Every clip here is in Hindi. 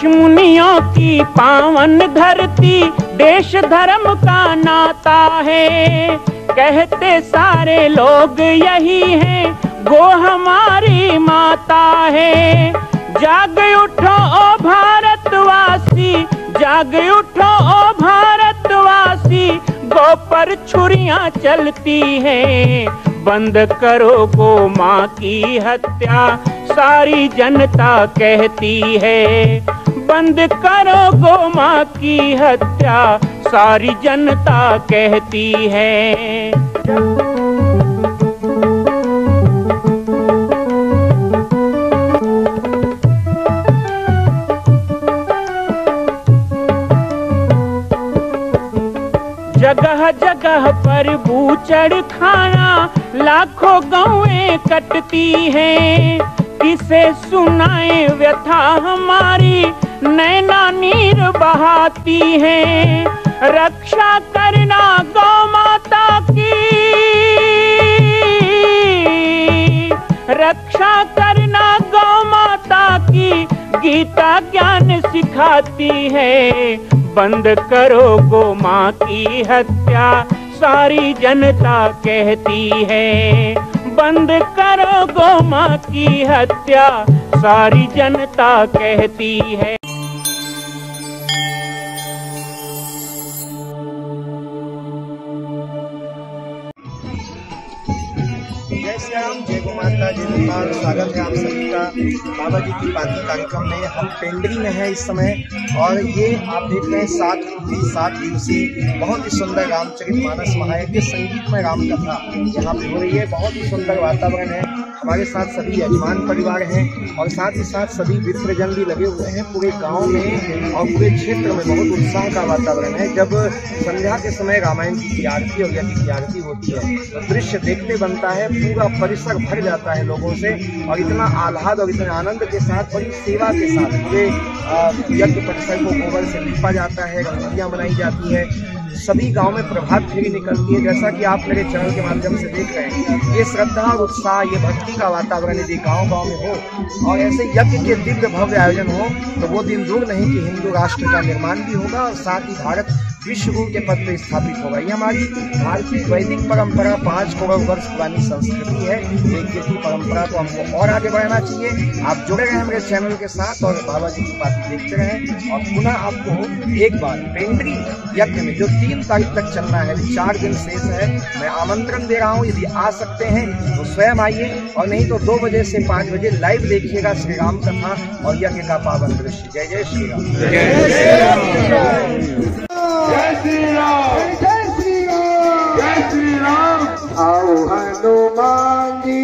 ऋषि मुनियों की पावन धरती, देश धर्म का नाता है। कहते सारे लोग यही हैं, गो हमारी माता है। जाग उठो ओ भारतवासी, जाग उठो ओ भारतवासी, गो पर छुरियां चलती हैं। बंद करो गो माँ की हत्या, सारी जनता कहती है। बंद करो गो माँ की हत्या, सारी जनता कहती है। जगह जगह पर बूचड़ खाना, लाखों गौएं कटती हैं। किसे सुनाए व्यथा हमारी, नैना नीर बहाती हैं। रक्षा करना गौ माता की, रक्षा करना गौ माता की, गीता ज्ञान सिखाती है। बंद करो गो माँ की हत्या, सारी जनता कहती है। बंद करो गो माँ की हत्या, सारी जनता कहती है। जय श्री राम, जय गौ माता, जय गोपाल। स्वागत है आप सभी का बाबा जी की पालकी कार्यक्रम में। हम पेंड्री में हैं इस समय और ये आप देख रहे हैं 7 दिवसीय बहुत ही सुंदर रामचरितमानस महायज्ञ संगीतमय राम कथा यहाँ पे हो रही है। बहुत ही सुंदर वातावरण है। हमारे साथ सभी यजमान परिवार हैं और साथ ही साथ सभी विप्रजन भी लगे हुए हैं। पूरे गांव में और पूरे क्षेत्र में बहुत उत्साह का वातावरण है। जब संध्या के समय रामायण की आरती और यज्ञ की आरती होती है तो दृश्य देखते बनता है। पूरा परिसर भर जाता है लोगों से और इतना आह्लाद और इतने आनंद के साथ बड़ी सेवा के साथ पूरे यज्ञ परिसर को गोबर से लीपा जाता है, रंगोलियाँ बनाई जाती है। सभी गांव में प्रभात फेरी निकलती है। जैसा कि आप मेरे चैनल के माध्यम से देख रहे हैं, ये श्रद्धा और उत्साह, ये भक्ति का वातावरण यदि गांव-गांव में हो और ऐसे यज्ञ के दिव्य भव्य आयोजन हो तो वो दिन दूर नहीं कि हिंदू राष्ट्र का निर्माण भी होगा और साथ ही भारत विश्व गुरु के पद पर स्थापित होगा। ये हमारी भारतीय वैदिक परंपरा 5 करोड़ वर्ष पुरानी संस्कृति है। एक की परंपरा को हमको और आगे बढ़ाना चाहिए। आप जुड़े रहे मेरे चैनल के साथ और बाबा जी की बातें देखते रहें। और पुनः आपको एक बार पेंड्री यज्ञ में जो 3 तारीख तक चलना है, 4 दिन शेष है, मैं आमंत्रण दे रहा हूँ। यदि आ सकते हैं तो स्वयं आइए और नहीं तो 2 बजे से 5 बजे लाइव देखिएगा श्री राम कथा और यज्ञ का पावन दृश्य। जय जय श्री राम। जय श्री राम, जय श्री राम, जय श्री राम। आओ हनुमान जी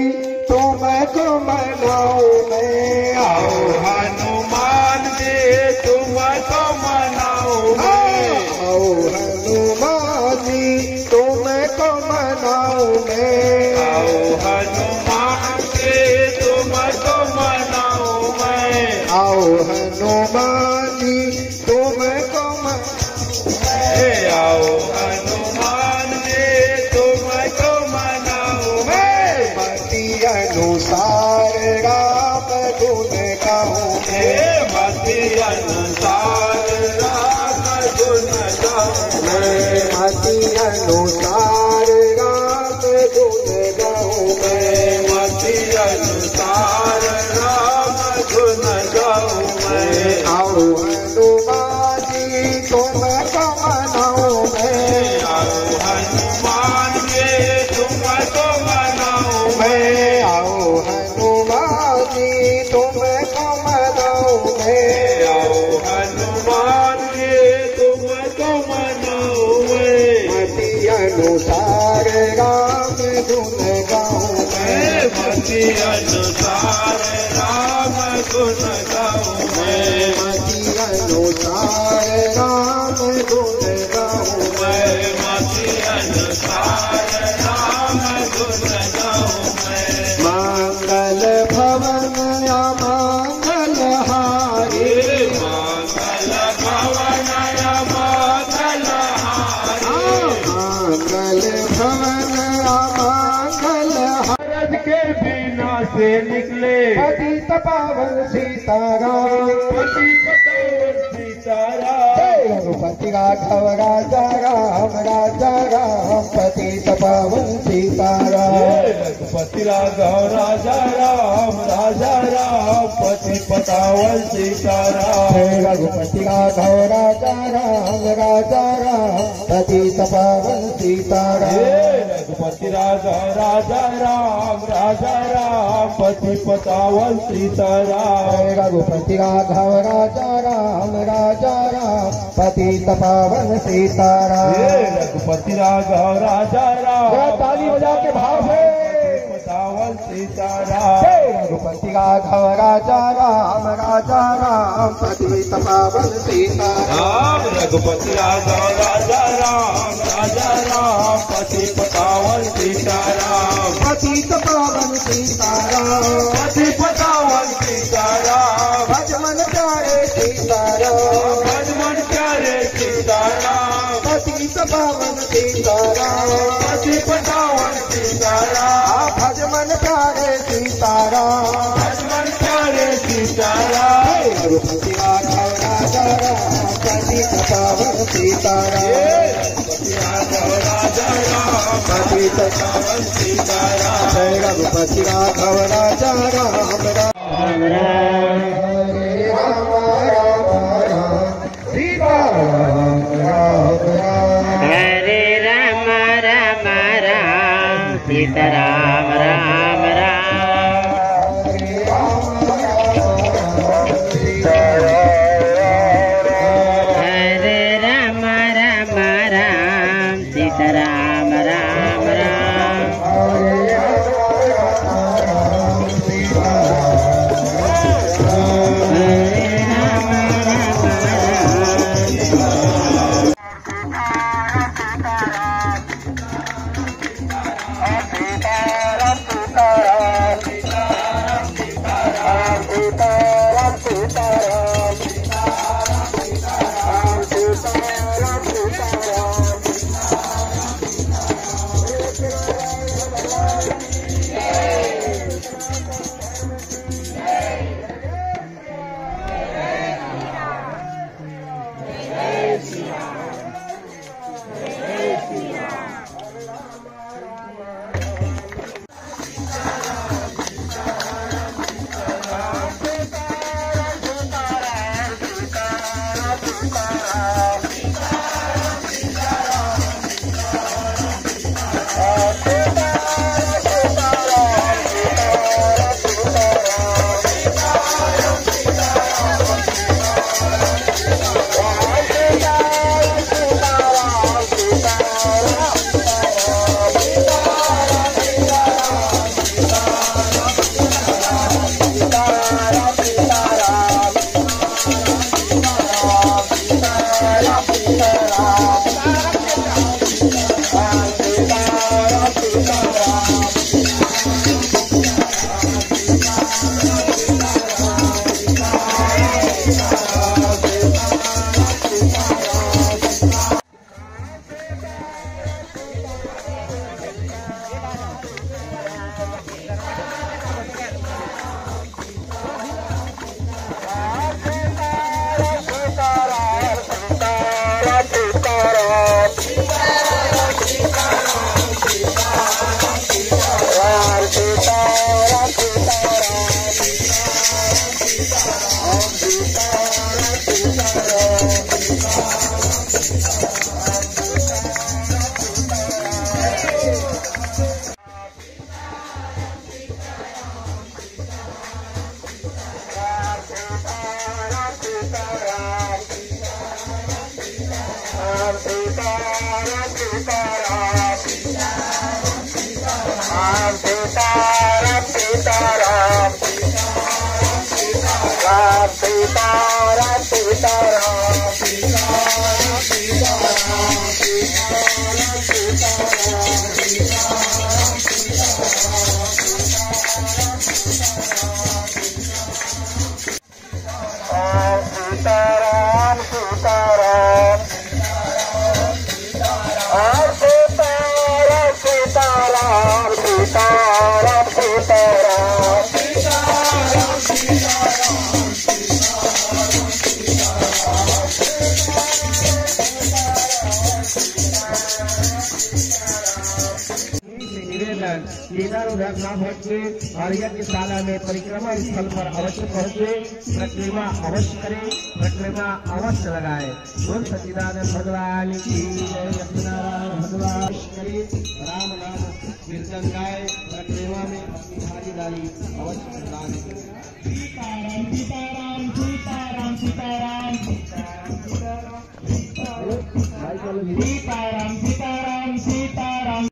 तुमको मनाऊं मैं, आओ हनुमान जी तुमको मनाऊं मैं, आओ हनुमान जी तुमको मनाऊं मैं, आओ हनुमान जी तुमको मनाऊं मैं, आओ हनुमान जी तुमको आओ हनुमान जी तुमको मनाऊं मैं। मति अनुसार राम गुण गाऊं मैं, मति अनुसार राम गुण गाऊं मैं, मति अनुसार राम गुण गाऊं मैं, मति अनुसार राम गुण गाऊं मैं। आओ हनुमान जी तुमको मनाऊं मैं, आओ हनुमान जी तुमको मनाऊं मैं, आओ हनुमान जी तुमको मनाऊं मैं, आओ हनुमान जी तुमको मनाऊं मैं। मति अनुसार राम गुण गाऊं मैं, मति अनुसार राम गुण गाऊं मैं, मति अनुसार राम गुण गाऊं मैं, मति अनुसार राम गुण गाऊं मैं। मंगल भवन या मंगल हारी, मंगल भवन या मंगल हारी, मंगल भवन या मंगल भारत के बिना से निकले पतित पावन सीताराम, पति सीताराम रघुपति राघव राजा राम पतित पावन सीताराम रघुपति राघव राजा राम पति पतावन सीताराम रघुपति राघव राजा राम पतित पावन सीताराम रघुपति राघव राजा राम पति पतावन सीताराम रघुपति राघव राजा राम पतित पावन सीताराम रघुपति राघव राजा राम ताली बजा के भाव है पतावन सीताराम रघुपति राघव राजा राम पतित पावन सीताराम रघुपति राघव राजा राम पति पतावन सीताराम पतित पावन सीताराम पति पतावन सीताराम भजमन प्यारे सीताराम भजमन प्यारे सीताराम पतित पावन सीताराम पति पतावन सीताराम भजमन प्यारे सीताराम भजमन प्यारे सीताराम रघुपति राघव राजा राम पतित पावन सीताराम राजा राम पतित पतावन सीताराम रघुपति राघव राजा राम हरे राम सीता राम हरे राम राम राम सीताराम राम राम हरे राम राम राम सीताराम राम राम सीता व्यर्थ ना भटके और यज्ञशाला में परिक्रमा स्थल पर अवश्य पहुंचे, परिक्रमा अवश्य करें, परिक्रमा अवश्य लगाए। बोल सच्चिदानंद भगवान की जय, सत्यनारायण भगवान करे, राम नाम कीर्तन गाए, परिक्रमा में अपनी भागीदारी अवश्य प्रदान करें। सीताराम सीताराम सीताराम सीताराम सीताराम सीताराम सीताराम।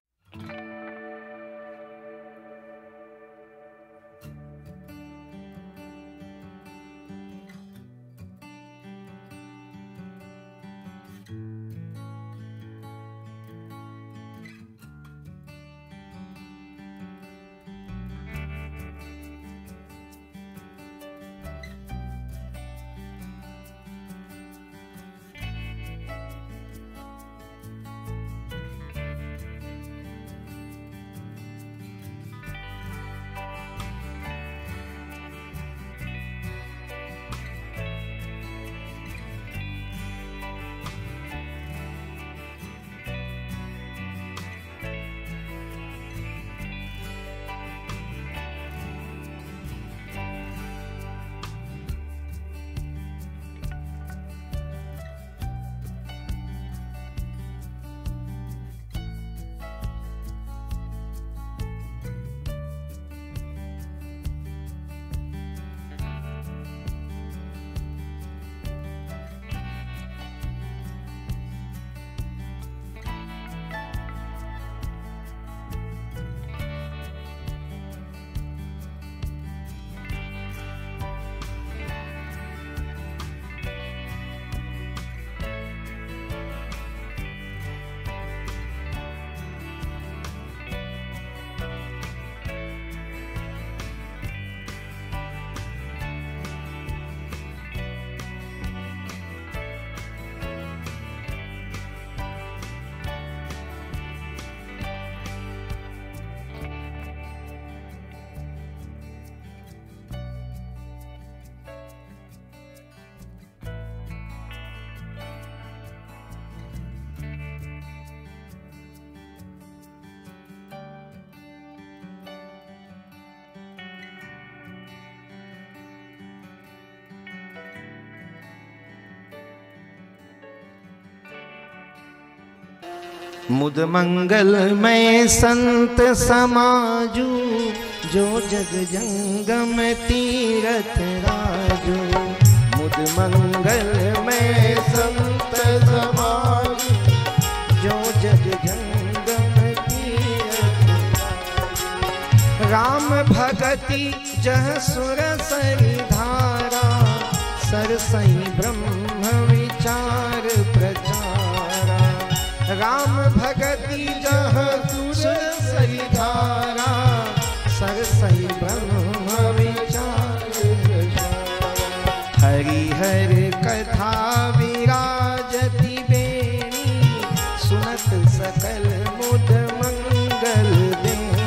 मुद मंगलमय संत समाजू, जो जग जंगम तीरथ राजू। मुद मंगलमय संत समाजू, जो जग जंगम तीरथ राजू। राम भगति जह सुर सरी धारा, सरसई ब्रह्म विचार प्रचारा। राम भगति जह सुर सरी धारा, सरसई ब्रह्म विचार प्रचारा। हरि हर कथा विराजति बेणी, सुनत सकल मुद मंगल देनी।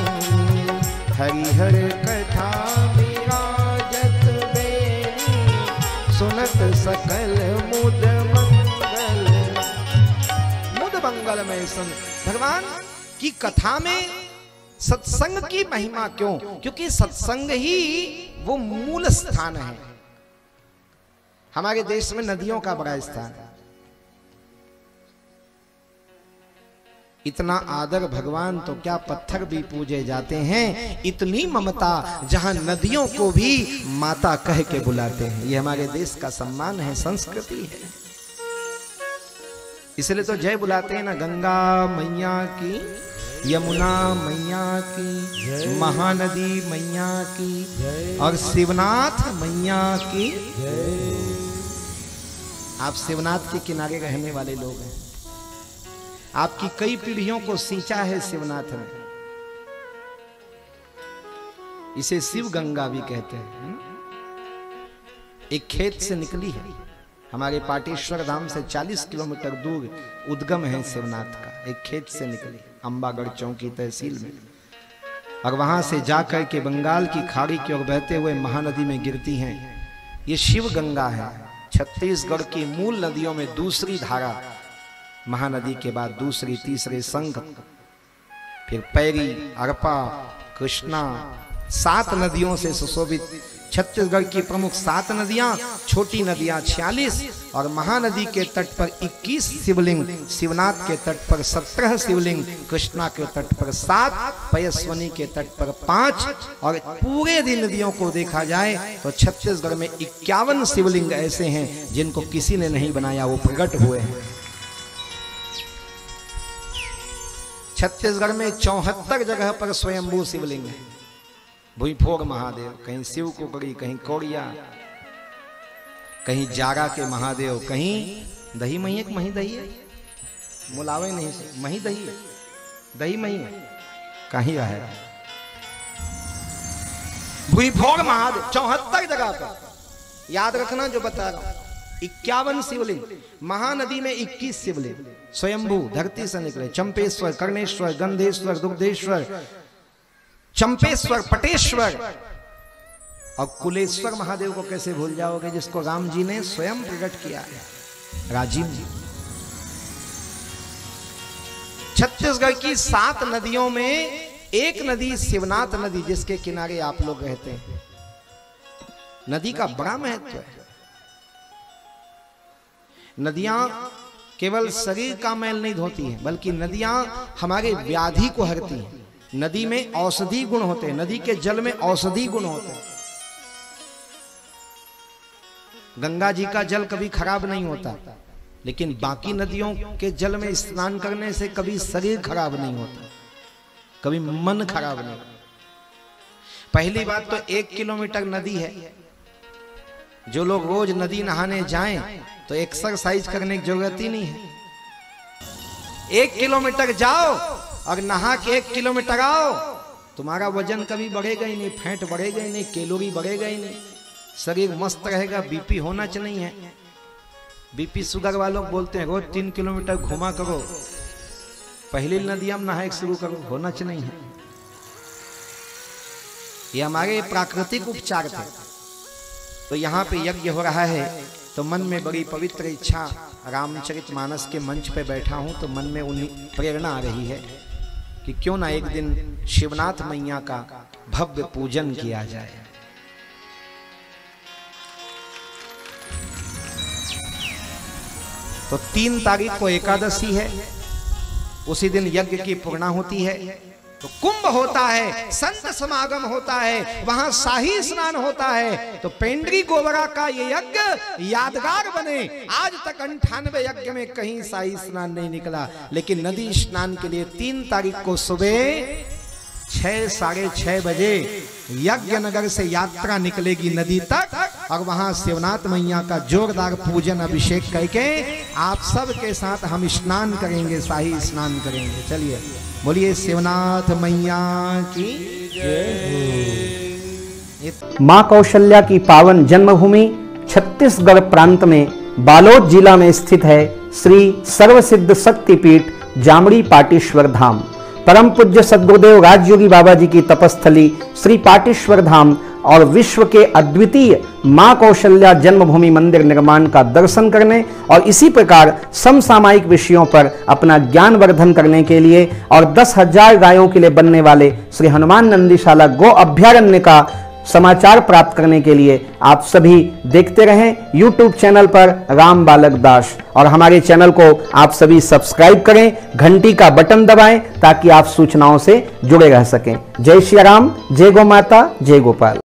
हरि हर कथा विराजत बेणी, सुनत सकल मुद मंगलमय संत। भगवान की कथा में सत्संग की महिमा क्यों? क्योंकि सत्संग ही वो मूल स्थान है। हमारे देश में नदियों का बड़ा स्थान है। इतना आदर भगवान तो क्या पत्थर भी पूजे जाते हैं। इतनी ममता जहां नदियों को भी माता कह के बुलाते हैं। ये हमारे देश का सम्मान है, संस्कृति है। इसलिए तो जय बुलाते हैं ना, गंगा मैया की, यमुना मैया की, महानदी मैया की और शिवनाथ मैया की। आप शिवनाथ के किनारे रहने वाले लोग हैं। आपकी कई पीढ़ियों को सींचा है शिवनाथ ने। इसे शिव गंगा भी कहते हैं। एक खेत से निकली है। हमारे पाटेश्वर धाम से 40 किलोमीटर दूर उद्गम है शिवनाथ का। एक खेत से निकली अंबागढ़ चौकी तहसील में, और वहां से जाकर के बंगाल की खाड़ी की ओर बहते हुए महानदी में गिरती हैं। ये शिव गंगा है। छत्तीसगढ़ की मूल नदियों में दूसरी धारा, महानदी के बाद दूसरी, तीसरे संघ, फिर पैरी, अरपा, कृष्णा। 7 नदियों से सुशोभित छत्तीसगढ़ की प्रमुख 7 नदियां, छोटी नदियां 46 और महानदी के तट पर 21 शिवलिंग, शिवनाथ के तट पर 17 शिवलिंग, कृष्णा के तट पर 7, पयस्वनी के तट पर 5 और पूरे यदि नदियों को देखा जाए तो छत्तीसगढ़ में 51 शिवलिंग ऐसे हैं जिनको किसी ने नहीं बनाया, वो प्रकट हुए हैं। छत्तीसगढ़ में 74 जगह पर स्वयंभू शिवलिंग है। भूईफोड़ महादेव, कहीं शिव कुकड़ी, कहीं कोड़िया, कहीं जारा के महादेव, कहीं दही मही, एक मही दही है, मुलावे नहीं से मही दही है, दही मही है, कहीं है भूईफोड़ महादेव 74 जगह पर। याद रखना जो बता रहा हूं, 51 शिवलिंग, महानदी में 21 शिवलिंग, स्वयंभू धरती से निकले, चंपेश्वर, कर्णेश्वर, गंधेश्वर, दुग्धेश्वर, चंपेश्वर, पटेश्वर और कुलेश्वर महादेव को कैसे भूल जाओगे, जिसको राम जी ने स्वयं प्रकट किया है, राजीव जी। छत्तीसगढ़ की 7 नदियों में एक नदी शिवनाथ नदी, जिसके किनारे आप लोग रहते हैं। नदी का बड़ा महत्व है। नदियां केवल शरीर का मैल नहीं धोती हैं, बल्कि नदियां हमारे व्याधि को हरती हैं। नदी में औषधि गुण होते हैं, नदी के जल में औषधि गुण होते हैं। गंगा जी का जल कभी खराब नहीं होता, लेकिन बाकी नदियों के जल में स्नान करने से कभी शरीर खराब नहीं होता, कभी मन खराब नहीं। पहली बात तो 1 किलोमीटर नदी है। जो लोग रोज नदी नहाने जाएं तो एक्सरसाइज करने की जरूरत ही नहीं है। 1 किलोमीटर जाओ और नहा के 1 किलोमीटर आओ, तुम्हारा वजन कभी बढ़ेगा ही नहीं, फैट बढ़ेगा ही नहीं, कैलोरी बढ़ेगा ही नहीं, शरीर मस्त रहेगा। बीपी होना चाहिए नहीं है। बीपी शुगर वालों बोलते हैं रोज 3 किलोमीटर घुमा करो, पहली नदियां नहाए शुरू करो, होना चाहिए नहीं है। ये हमारे प्राकृतिक उपचार थे। तो यहाँ पे यज्ञ हो रहा है तो मन में बड़ी पवित्र इच्छा, रामचरितमानस के मंच पे बैठा हूं तो मन में उन्हीं प्रेरणा आ रही है कि क्यों ना एक दिन शिवनाथ मैया का भव्य पूजन किया जाए। तो 3 तारीख को एकादशी है, उसी दिन यज्ञ की पूर्णाहुति है। तो कुंभ होता है, संत समागम होता है, वहां शाही स्नान होता है। तो पेंड्री गोबरा का ये यज्ञ यादगार बने। आज तक 98 यज्ञ में कहीं शाही स्नान नहीं निकला, लेकिन नदी स्नान के लिए 3 तारीख को सुबह 6, साढ़े 6 बजे यज्ञ नगर से यात्रा निकलेगी नदी तक, और वहां शिवनाथ मैया का जोरदार पूजन अभिषेक करके आप सब के साथ हम स्नान करेंगे, शाही स्नान करेंगे। चलिए बोलिए शिवनाथ मैया की जय। मां कौशल्या की पावन जन्मभूमि छत्तीसगढ़ प्रांत में बालोद जिला में स्थित है श्री सर्वसिद्ध शक्तिपीठ जामड़ी पाटेश्वर धाम। परम पूज्य सद्गुरुदेव राजयोगी बाबा जी की तपस्थली श्री पाटेश्वर धाम और विश्व के अद्वितीय मां कौशल्या जन्मभूमि मंदिर निर्माण का दर्शन करने और इसी प्रकार समसामयिक विषयों पर अपना ज्ञान वर्धन करने के लिए और 10,000 गायों के लिए बनने वाले श्री हनुमान नंदीशाला गो अभ्यारण्य का समाचार प्राप्त करने के लिए आप सभी देखते रहें YouTube चैनल पर राम बालक दास, और हमारे चैनल को आप सभी सब्सक्राइब करें, घंटी का बटन दबाएं ताकि आप सूचनाओं से जुड़े रह सकें। जय श्री राम, जय गौ माता, जय गोपाल।